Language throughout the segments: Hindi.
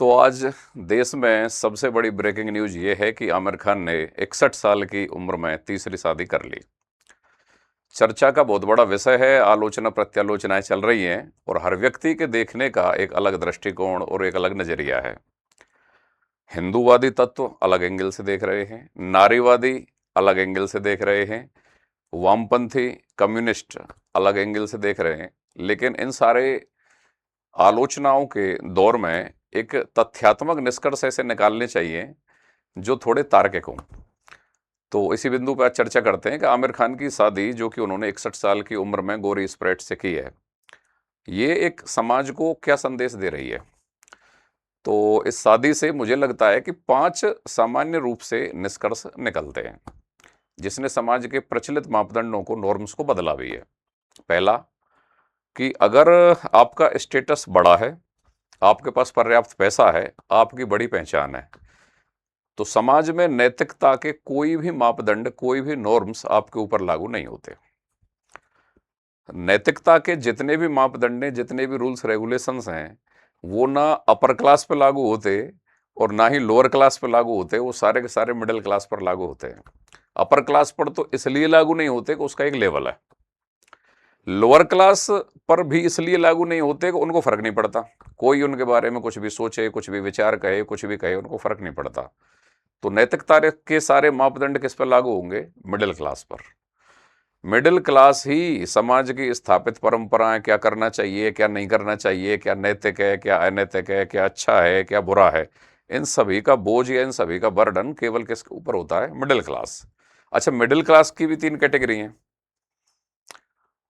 तो आज देश में सबसे बड़ी ब्रेकिंग न्यूज ये है कि आमिर खान ने 61 साल की उम्र में तीसरी शादी कर ली। चर्चा का बहुत बड़ा विषय है, आलोचना प्रत्यालोचनाएं चल रही हैं और हर व्यक्ति के देखने का एक अलग दृष्टिकोण और एक अलग नजरिया है। हिंदूवादी तत्व अलग एंगल से देख रहे हैं, नारीवादी अलग एंगल से देख रहे हैं, वामपंथी कम्युनिस्ट अलग एंगल से देख रहे हैं। लेकिन इन सारे आलोचनाओं के दौर में एक तथ्यात्मक निष्कर्ष ऐसे निकालने चाहिए जो थोड़े तार्किक हों। तो इसी बिंदु पर आज चर्चा करते हैं कि आमिर खान की शादी जो कि उन्होंने 61 साल की उम्र में गोरी स्प्रेट से की है, ये एक समाज को क्या संदेश दे रही है। तो इस शादी से मुझे लगता है कि 5 सामान्य रूप से निष्कर्ष निकलते हैं जिसने समाज के प्रचलित मापदंडों को, नॉर्म्स को बदला भी है। पहला कि अगर आपका स्टेटस बड़ा है, आपके पास पर्याप्त पैसा है, आपकी बड़ी पहचान है, तो समाज में नैतिकता के कोई भी मापदंड, कोई भी नॉर्म्स आपके ऊपर लागू नहीं होते। नैतिकता के जितने भी मापदंड हैं, जितने भी रूल्स रेगुलेशंस हैं, वो ना अपर क्लास पे लागू होते और ना ही लोअर क्लास पे लागू होते, वो सारे के सारे मिडिल क्लास पर लागू होते हैं। अपर क्लास पर तो इसलिए लागू नहीं होते कि उसका एक लेवल है, लोअर क्लास पर भी इसलिए लागू नहीं होते कि उनको फर्क नहीं पड़ता, कोई उनके बारे में कुछ भी सोचे, कुछ भी विचार कहे, कुछ भी कहे, उनको फर्क नहीं पड़ता। तो नैतिकता के सारे मापदंड किस पर लागू होंगे? मिडिल क्लास पर। मिडिल क्लास ही समाज की स्थापित परंपराएं, क्या करना चाहिए, क्या नहीं करना चाहिए, क्या नैतिक है, क्या अनैतिक है, क्या अच्छा है, क्या बुरा है, इन सभी का बोझ या इन सभी का बर्डन केवल किसके ऊपर होता है? Middle class. अच्छा, मिडिल क्लास की भी 3 कैटेगरी हैं,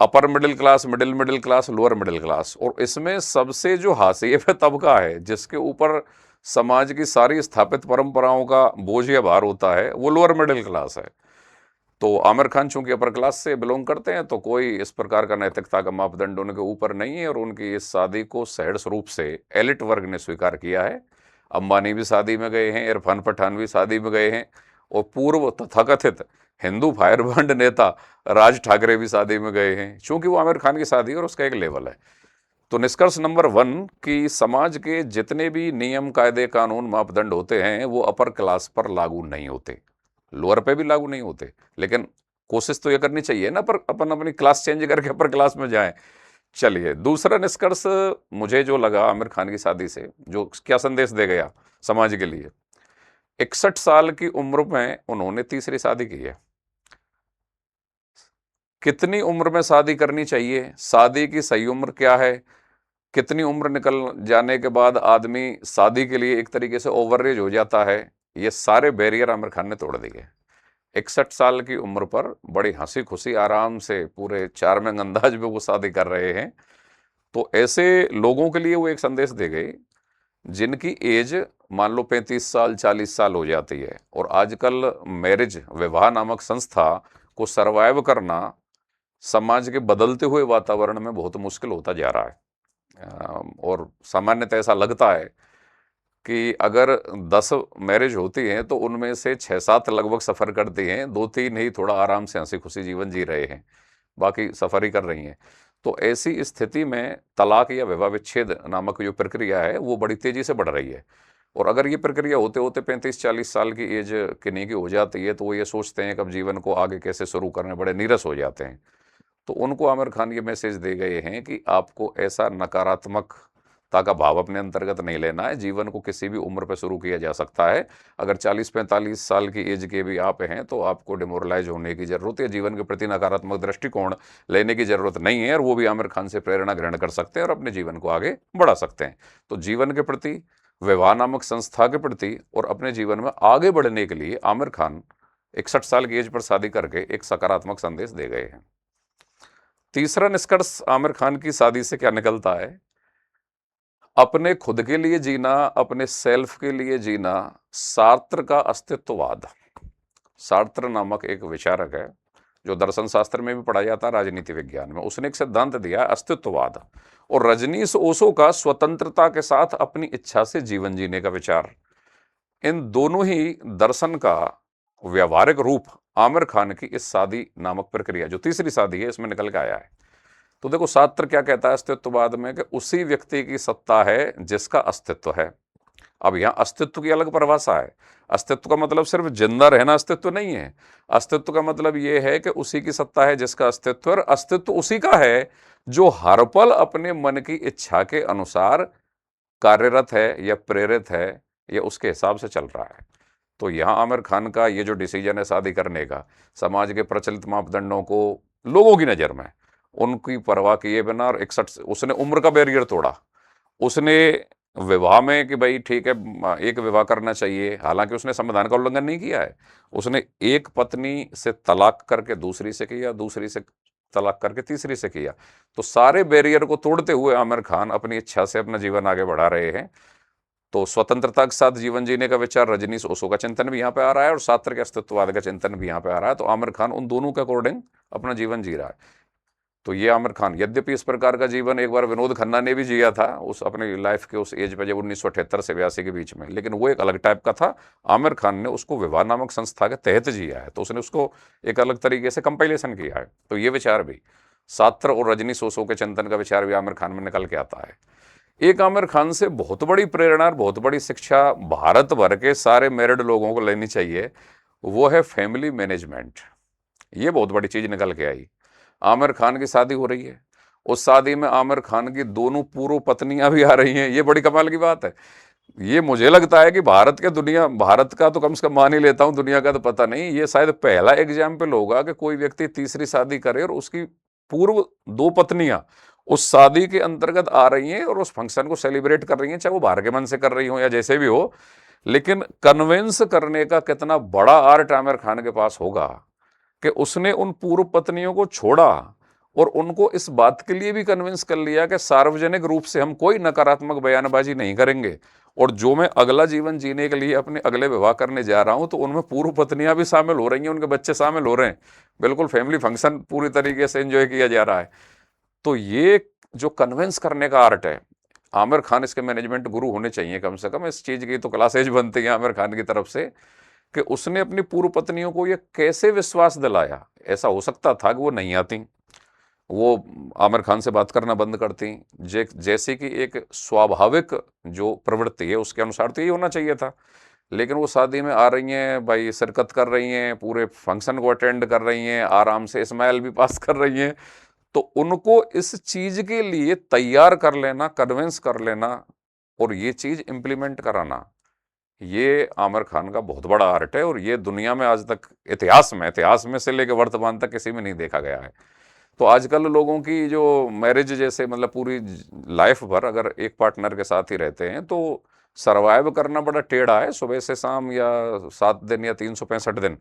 upper middle class, middle middle class, lower middle class. और इसमें सबसे जो हाशिए पे तबका है, जिसके ऊपर समाज की सारी स्थापित परंपराओं का बोझ या भार होता है, वो लोअर मिडिल क्लास है। तो आमिर खान चूंकि अपर क्लास से बिलोंग करते हैं, तो कोई इस प्रकार का नैतिकता का मापदंड उनके ऊपर नहीं है और उनकी इस शादी को सहर्ष रूप से एलिट वर्ग ने स्वीकार किया है। अंबानी भी शादी में गए हैं, इरफान पठान भी शादी में गए हैं और पूर्व तथाकथित हिंदू फायरब्रांड नेता राज ठाकरे भी शादी में गए हैं, क्योंकि वो आमिर खान की शादी है और उसका एक लेवल है। तो निष्कर्ष नंबर 1 कि समाज के जितने भी नियम, कायदे, कानून, मापदंड होते हैं वो अपर क्लास पर लागू नहीं होते, लोअर पे भी लागू नहीं होते। लेकिन कोशिश तो ये करनी चाहिए ना, पर अपन अपनी क्लास चेंज करके अपर क्लास में जाएं। चलिए, दूसरा निष्कर्ष मुझे जो लगा आमिर खान की शादी से, जो क्या संदेश दे गया समाज के लिए। 61 साल की उम्र में उन्होंने तीसरी शादी की है। कितनी उम्र में शादी करनी चाहिए, शादी की सही उम्र क्या है, कितनी उम्र निकल जाने के बाद आदमी शादी के लिए एक तरीके से ओवरएज हो जाता है, ये सारे बैरियर आमिर खान ने तोड़ दिए। 61 साल की उम्र पर बड़ी हंसी खुशी आराम से पूरे चार्मिंग अंदाज में वो शादी कर रहे हैं। तो ऐसे लोगों के लिए वो एक संदेश दे गए जिनकी एज मान लो 35 साल 40 साल हो जाती है, और आजकल मैरिज, विवाह नामक संस्था को सरवाइव करना समाज के बदलते हुए वातावरण में बहुत मुश्किल होता जा रहा है। और सामान्यतः ऐसा लगता है कि अगर 10 मैरिज होती हैं तो उनमें से 6-7 लगभग सफ़र करती हैं, 2-3 ही थोड़ा आराम से हंसी खुशी जीवन जी रहे हैं, बाकी सफ़र ही कर रही हैं। तो ऐसी स्थिति में तलाक या विवाह विच्छेद नामक जो प्रक्रिया है वो बड़ी तेज़ी से बढ़ रही है। और अगर ये प्रक्रिया होते होते 35-40 साल की एज किन्हीं की हो जाती है, तो वो ये सोचते हैं कि अब जीवन को आगे कैसे शुरू करने, बड़े नीरस हो जाते हैं। तो उनको आमिर खान ये मैसेज दे गए हैं कि आपको ऐसा नकारात्मकता का भाव अपने अंतर्गत नहीं लेना है, जीवन को किसी भी उम्र पर शुरू किया जा सकता है। अगर 40-45 साल की एज के भी आप हैं तो आपको डिमोरलाइज होने की ज़रूरत है, जीवन के प्रति नकारात्मक दृष्टिकोण लेने की ज़रूरत नहीं है, और वो भी आमिर खान से प्रेरणा ग्रहण कर सकते हैं और अपने जीवन को आगे बढ़ा सकते हैं। तो जीवन के प्रति, विवाह नामक संस्था के प्रति और अपने जीवन में आगे बढ़ने के लिए आमिर खान 61 साल की एज पर शादी करके एक सकारात्मक संदेश दे गए हैं। तीसरा निष्कर्ष आमिर खान की शादी से क्या निकलता है? अपने खुद के लिए जीना, अपने सेल्फ के लिए जीना, सार्त्र का अस्तित्ववाद। सार्त्र नामक एक विचारक है जो दर्शन शास्त्र में भी पढ़ा जाता है, राजनीति विज्ञान में। उसने एक सिद्धांत दिया अस्तित्ववाद, और रजनीश ओशो का स्वतंत्रता के साथ अपनी इच्छा से जीवन जीने का विचार। इन दोनों ही दर्शन का व्यवहारिक रूप आमिर खान की इस शादी नामक प्रक्रिया, जो तीसरी शादी है, इसमें निकल के आया है। तो देखो, शास्त्र क्या कहता है अस्तित्ववाद में, कि उसी व्यक्ति की सत्ता है जिसका अस्तित्व है। अब यहाँ अस्तित्व की अलग परिभाषा है। अस्तित्व का मतलब सिर्फ जिंदा रहना अस्तित्व नहीं है। अस्तित्व का मतलब ये है कि उसी की सत्ता है जिसका अस्तित्व, और अस्तित्व उसी का है जो हर पल अपने मन की इच्छा के अनुसार कार्यरत है या प्रेरित है या उसके हिसाब से चल रहा है। तो यहाँ आमिर खान का ये जो डिसीजन है शादी करने का, समाज के प्रचलित मापदंडों को लोगों की नज़र में उनकी परवाह किए बिना, और 61 उसने उम्र का बैरियर तोड़ा। उसने विवाह में कि भाई ठीक है एक विवाह करना चाहिए, हालांकि उसने संविधान का उल्लंघन नहीं किया है। उसने एक पत्नी से तलाक करके दूसरी से किया, दूसरी से तलाक करके तीसरी से किया। तो सारे बैरियर को तोड़ते हुए आमिर खान अपनी इच्छा से अपना जीवन आगे बढ़ा रहे हैं। तो स्वतंत्रता के साथ जीवन जीने का विचार, रजनीश ओशो का चिंतन भी यहाँ पे आ रहा है और सार्त्र के अस्तित्ववाद का चिंतन भी यहाँ पे आ रहा है। तो आमिर खान उन दोनों के अकॉर्डिंग अपना जीवन जी रहा है। तो ये आमिर खान, यद्यपि इस प्रकार का जीवन एक बार विनोद खन्ना ने भी जिया था उस अपनी लाइफ के उस एज पे, जब 1978 से 82 के बीच में, लेकिन वो एक अलग टाइप का था। आमिर खान ने उसको विवाह नामक संस्था के तहत जिया है, तो उसने उसको एक अलग तरीके से कंपाइलेशन किया है। तो ये विचार भी सात्र और रजनीश ओशो के चिंतन का विचार भी आमिर खान में निकल के आता है। एक आमिर खान से बहुत बड़ी प्रेरणा और बहुत बड़ी शिक्षा भारत भर के सारे मैरिड लोगों को लेनी चाहिए, वो है फैमिली मैनेजमेंट। ये बहुत बड़ी चीज निकल के आई। आमिर खान की शादी हो रही है, उस शादी में आमिर खान की दोनों पूर्व पत्नियां भी आ रही हैं। ये बड़ी कमाल की बात है। ये मुझे लगता है कि भारत का तो कम से कम मान ही लेता हूं, दुनिया का तो पता नहीं, ये शायद पहला एग्जाम्पल होगा कि कोई व्यक्ति तीसरी शादी करे और उसकी पूर्व दो पत्नियां उस शादी के अंतर्गत आ रही हैं और उस फंक्शन को सेलिब्रेट कर रही हैं, चाहे वो बाहर के मन से कर रही हो या जैसे भी हो। लेकिन कन्विंस करने का कितना बड़ा आर्ट आमिर खान के पास होगा कि उसने उन पूर्व पत्नियों को छोड़ा और उनको इस बात के लिए भी कन्विंस कर लिया कि सार्वजनिक रूप से हम कोई नकारात्मक बयानबाजी नहीं करेंगे, और जो मैं अगला जीवन जीने के लिए अपने अगले विवाह करने जा रहा हूं तो उनमें पूर्व पत्नियां भी शामिल हो रही हैं, उनके बच्चे शामिल हो रहे हैं। बिल्कुल फैमिली फंक्शन पूरी तरीके से एंजॉय किया जा रहा है। तो ये जो कन्विंस करने का आर्ट है, आमिर खान इसके मैनेजमेंट गुरु होने चाहिए कम से कम। इस चीज की तो क्लासेज बनती है आमिर खान की तरफ से कि उसने अपनी पूर्व पत्नियों को ये कैसे विश्वास दिलाया। ऐसा हो सकता था कि वो नहीं आती, वो आमिर खान से बात करना बंद करती, जैसे कि एक स्वाभाविक जो प्रवृत्ति है उसके अनुसार तो यही होना चाहिए था। लेकिन वो शादी में आ रही हैं भाई, शिरकत कर रही हैं, पूरे फंक्शन को अटेंड कर रही हैं, आराम से स्माइल भी पास कर रही हैं। तो उनको इस चीज के लिए तैयार कर लेना, कन्विंस कर लेना और ये चीज इंप्लीमेंट कराना, ये आमिर खान का बहुत बड़ा आर्ट है। और ये दुनिया में आज तक इतिहास में से लेकर वर्तमान तक किसी में नहीं देखा गया है। तो आजकल लोगों की जो मैरिज जैसे मतलब पूरी लाइफ भर अगर एक पार्टनर के साथ ही रहते हैं तो सरवाइव करना बड़ा टेढ़ा है। सुबह से शाम या 7 दिन या 365 दिन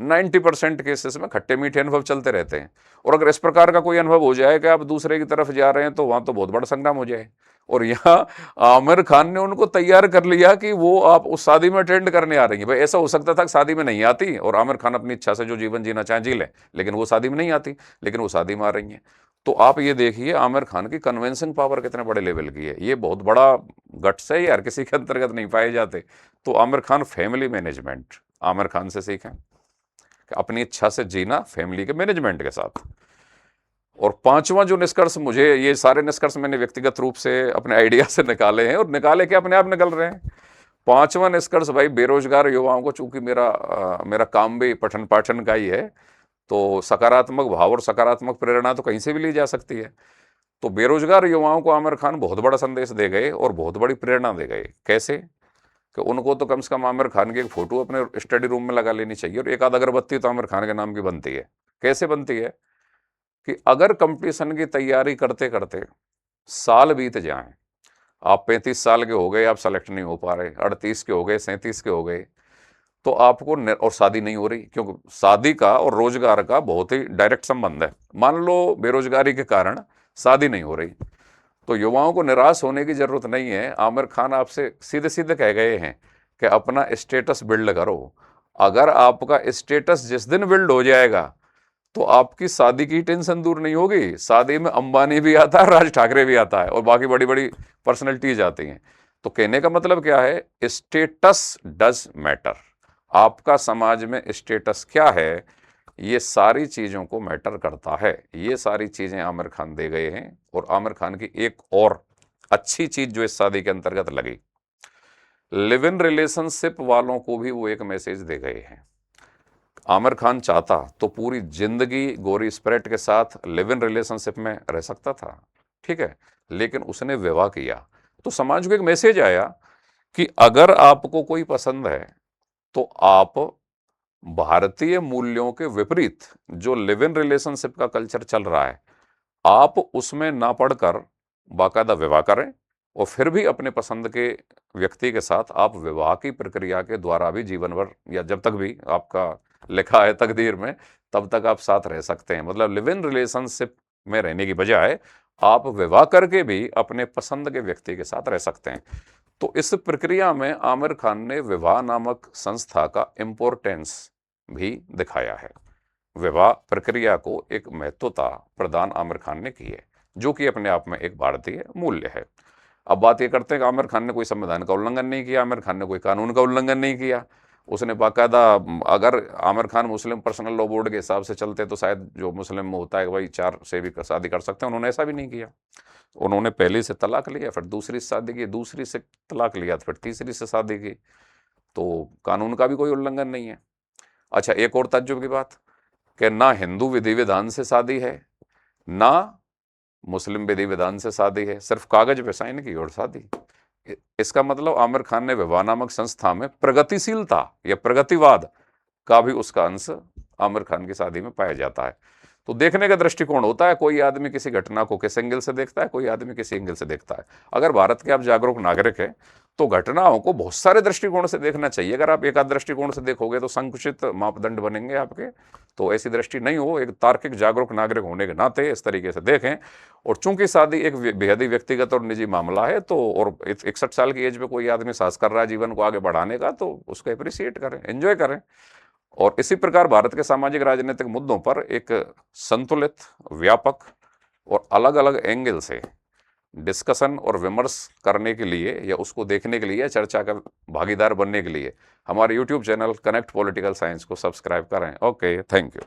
90% केसेस में खट्टे मीठे अनुभव चलते रहते हैं। और अगर इस प्रकार का कोई अनुभव हो जाए कि आप दूसरे की तरफ जा रहे हैं तो वहां तो बहुत बड़ा संग्राम हो जाए। और यहाँ आमिर खान ने उनको तैयार कर लिया कि वो आप उस शादी में अटेंड करने आ रही हैं। भाई ऐसा हो सकता था कि शादी में नहीं आती और आमिर खान अपनी इच्छा से जो जीवन जीना चाहे जी लें, लेकिन वो शादी में नहीं आती, लेकिन वो शादी में आ रही हैं। तो आप ये देखिए आमिर खान की कन्विंसिंग पावर कितने बड़े लेवल की है। ये बहुत बड़ा गट्स है, ये हर किसी के अंतर्गत नहीं पाए जाते। तो आमिर खान फैमिली मैनेजमेंट, आमिर खान से सीखें कि अपनी इच्छा से जीना फैमिली के मैनेजमेंट के साथ। और पांचवा जो निष्कर्ष, मुझे ये सारे निष्कर्ष मैंने व्यक्तिगत रूप से अपने आइडिया से निकाले हैं और निकाले के अपने आप निकल रहे हैं। पांचवा निष्कर्ष भाई, बेरोजगार युवाओं को, चूंकि मेरा काम भी पठन पाठन का ही है, तो सकारात्मक भाव और सकारात्मक प्रेरणा तो कहीं से भी ली जा सकती है। तो बेरोजगार युवाओं को आमिर खान बहुत बड़ा संदेश दे गए और बहुत बड़ी प्रेरणा दे गए। कैसे कि उनको तो कम से कम आमिर खान की एक फोटो अपने स्टडी रूम में लगा लेनी चाहिए और एक आध अगरबत्ती तो आमिर खान के नाम की बनती है। कैसे बनती है कि अगर कंपटीशन की तैयारी करते करते साल बीत जाएं, आप 35 साल के हो गए, आप सेलेक्ट नहीं हो पा रहे, 38 के हो गए, 37 के हो गए, तो आपको और शादी नहीं हो रही, क्योंकि शादी का और रोजगार का बहुत ही डायरेक्ट संबंध है। मान लो बेरोजगारी के कारण शादी नहीं हो रही, तो युवाओं को निराश होने की जरूरत नहीं है। आमिर खान आपसे सीधे सीधे कह गए हैं कि अपना स्टेटस बिल्ड करो। अगर आपका स्टेटस जिस दिन बिल्ड हो जाएगा तो आपकी शादी की टेंशन दूर नहीं होगी। शादी में अंबानी भी आता है, राज ठाकरे भी आता है और बाकी बड़ी बड़ी पर्सनैलिटीज आती हैं। तो कहने का मतलब क्या है, स्टेटस डज मैटर। आपका समाज में स्टेटस क्या है, ये सारी चीजों को मैटर करता है। ये सारी चीजें आमिर खान दे गए हैं। और आमिर खान की एक और अच्छी चीज जो इस शादी के अंतर्गत लगी, लिव इन रिलेशनशिप वालों को भी वो एक मैसेज दे गए हैं। आमिर खान चाहता तो पूरी जिंदगी गौरी स्प्रेट के साथ लिव इन रिलेशनशिप में रह सकता था, ठीक है, लेकिन उसने विवाह किया। तो समाज को एक मैसेज आया कि अगर आपको कोई पसंद है तो आप भारतीय मूल्यों के विपरीत जो लिव इन रिलेशनशिप का कल्चर चल रहा है, आप उसमें ना पढ़कर बाकायदा विवाह करें और फिर भी अपने पसंद के व्यक्ति के साथ आप विवाह की प्रक्रिया के द्वारा भी जीवन भर या जब तक भी आपका लिखा है तकदीर में तब तक आप साथ रह सकते हैं। मतलब लिव इन रिलेशनशिप में रहने की बजाय आप विवाह करके भी अपने पसंद के व्यक्ति के साथ रह सकते हैं। तो इस प्रक्रिया में आमिर खान ने विवाह नामक संस्था का इम्पोर्टेंस भी दिखाया है। विवाह प्रक्रिया को एक महत्वता प्रदान आमिर खान ने की है, जो कि अपने आप में एक भारतीय मूल्य है। अब बात ये करते हैं कि आमिर खान ने कोई संविधान का उल्लंघन नहीं किया, आमिर खान ने कोई कानून का उल्लंघन नहीं किया। उसने बाकायदा, अगर आमिर खान मुस्लिम पर्सनल लॉ बोर्ड के हिसाब से चलते तो शायद जो मुस्लिम में होता है कि भाई 4 से भी शादी कर सकते हैं, उन्होंने ऐसा भी नहीं किया। उन्होंने पहली से तलाक लिया, फिर दूसरी से शादी की, दूसरी से तलाक लिया, फिर तीसरी से शादी की। तो कानून का भी कोई उल्लंघन नहीं है। अच्छा, एक और ताज्जुब की बात कि ना हिंदू विधि विधान से शादी है, ना मुस्लिम विधि विधान से शादी है, सिर्फ कागज पे साइन की और शादी। इसका मतलब आमिर खान ने विवाह नामक संस्था में प्रगतिशीलता या प्रगतिवाद का भी उसका अंश आमिर खान की शादी में पाया जाता है। तो देखने का दृष्टिकोण होता है, कोई आदमी किसी घटना को किस एंगल से देखता है, कोई आदमी किसी एंगल से देखता है। अगर भारत के आप जागरूक नागरिक हैं तो घटनाओं को बहुत सारे दृष्टिकोण से देखना चाहिए। अगर आप एक आध दृष्टिकोण से देखोगे तो संकुचित मापदंड बनेंगे आपके। तो ऐसी दृष्टि नहीं हो, एक तार्किक जागरूक नागरिक होने के नाते इस तरीके से देखें। और चूंकि शादी एक बेहद ही व्यक्तिगत और निजी मामला है, तो और 61 साल की एज पे कोई आदमी साहस कर रहा है जीवन को आगे बढ़ाने का, तो उसको अप्रिसिएट करें, एंजॉय करें। और इसी प्रकार भारत के सामाजिक राजनीतिक मुद्दों पर एक संतुलित, व्यापक और अलग अलग एंगल से डिस्कशन और विमर्श करने के लिए या उसको देखने के लिए, चर्चा का भागीदार बनने के लिए हमारे YouTube channel connect political science को सब्सक्राइब करें। Okay, thank you.